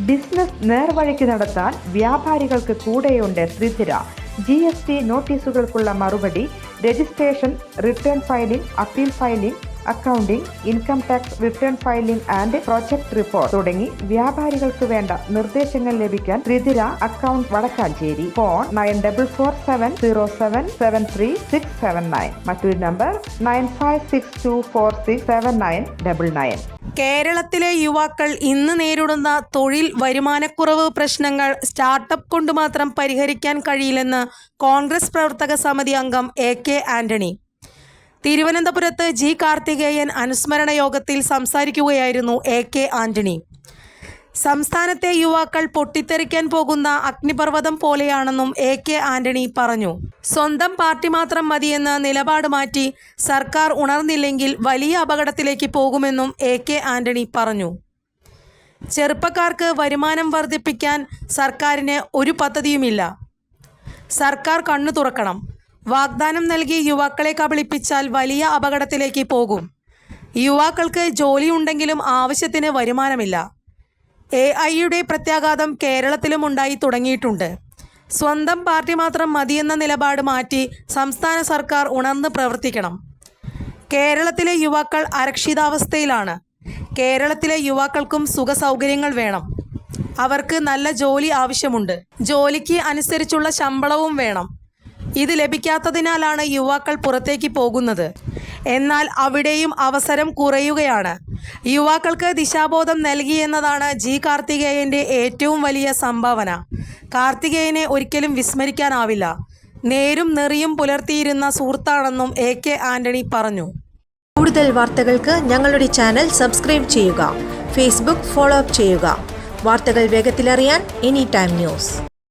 Business നേർവഴിക്ക് നടത്താൻ വ്യാപാരികൾക്ക് കൂടെയുണ്ട് ത്രിധിര. GST നോട്ടീസുകൾക്കുള്ള മറുപടി, registration, return filing, appeal filing, accounting, income tax return filing and project report തുടങ്ങി വ്യാപാരികൾക്ക് വേണ്ട നിർദ്ദേശങ്ങൾ ലഭിക്കാൻ ത്രിധിര അക്കൗണ്ട് വടക്കാഞ്ചേരി. ഫോൺ 9447077369. മറ്റൊരു നമ്പർ 9562467999. കേരളത്തിലെ യുവാക്കൾ ഇന്ന് നേരിടുന്ന തൊഴിൽ വരുമാനക്കുറവ് പ്രശ്നങ്ങൾ സ്റ്റാർട്ടപ്പ് കൊണ്ട് മാത്രം പരിഹരിക്കാൻ കഴിയില്ലെന്ന് കോൺഗ്രസ് പ്രവർത്തക സമിതി അംഗം AK ആന്റണി. തിരുവനന്തപുരത്ത് G കാർത്തികേയൻ അനുസ്മരണ യോഗത്തിൽ സംസാരിക്കുകയായിരുന്നു AK ആന്റണി. സംസ്ഥാനത്തെ യുവാക്കൾ പൊട്ടിത്തെറിക്കാൻ പോകുന്ന അഗ്നിപർവ്വതം പോലെയാണെന്നും AK ആന്റണി പറഞ്ഞു. സ്വന്തം പാർട്ടി മാത്രം മതിയെന്ന് നിലപാട് മാറ്റി സർക്കാർ ഉണർന്നില്ലെങ്കിൽ വലിയ അപകടത്തിലേക്ക് പോകുമെന്നും AK ആന്റണി പറഞ്ഞു. ചെറുപ്പക്കാർക്ക് വരുമാനം വർദ്ധിപ്പിക്കാൻ സർക്കാരിന് ഒരു പദ്ധതിയുമില്ല. സർക്കാർ കണ്ണു തുറക്കണം. വാഗ്ദാനം നൽകി യുവാക്കളെ കബളിപ്പിച്ചാൽ വലിയ അപകടത്തിലേക്ക് പോകും. യുവാക്കൾക്ക് ജോലിയുണ്ടെങ്കിലും ആവശ്യത്തിന് വരുമാനമില്ല. AI പ്രത്യാഘാതം കേരളത്തിലും ഉണ്ടായി തുടങ്ങിയിട്ടുണ്ട്. സ്വന്തം പാർട്ടി മാത്രം മതിയെന്ന നിലപാട് മാറ്റി സംസ്ഥാന സർക്കാർ ഉണർന്ന് പ്രവർത്തിക്കണം. കേരളത്തിലെ യുവാക്കൾ അരക്ഷിതാവസ്ഥയിലാണ്. കേരളത്തിലെ യുവാക്കൾക്കും സുഖ സൗകര്യങ്ങൾ വേണം. അവർക്ക് നല്ല ജോലി ആവശ്യമുണ്ട്. ജോലിക്ക് അനുസരിച്ചുള്ള ശമ്പളവും വേണം. ഇത് ലഭിക്കാത്തതിനാലാണ് യുവാക്കൾ പുറത്തേക്ക് പോകുന്നത്. എന്നാൽ അവിടെയും അവസരം കുറയുകയാണ്. യുവാക്കൾക്ക് ദിശാബോധം നൽകിയെന്നതാണ് G കാർത്തികേയൻ്റെ ഏറ്റവും വലിയ സംഭാവന. കാർത്തികേയനെ ഒരിക്കലും വിസ്മരിക്കാനാവില്ല. നേരും നെറിയും പുലർത്തിയിരുന്ന സുഹൃത്താണെന്നും AK ആന്റണി പറഞ്ഞു. കൂടുതൽ വാർത്തകൾക്ക് ഞങ്ങളുടെ ചാനൽ സബ്സ്ക്രൈബ് ചെയ്യുക. ഫേസ്ബുക്ക് ഫോളോ അപ്പ് ചെയ്യുക. വാർത്തകൾ വേഗത്തിലറിയാൻ Anytime News.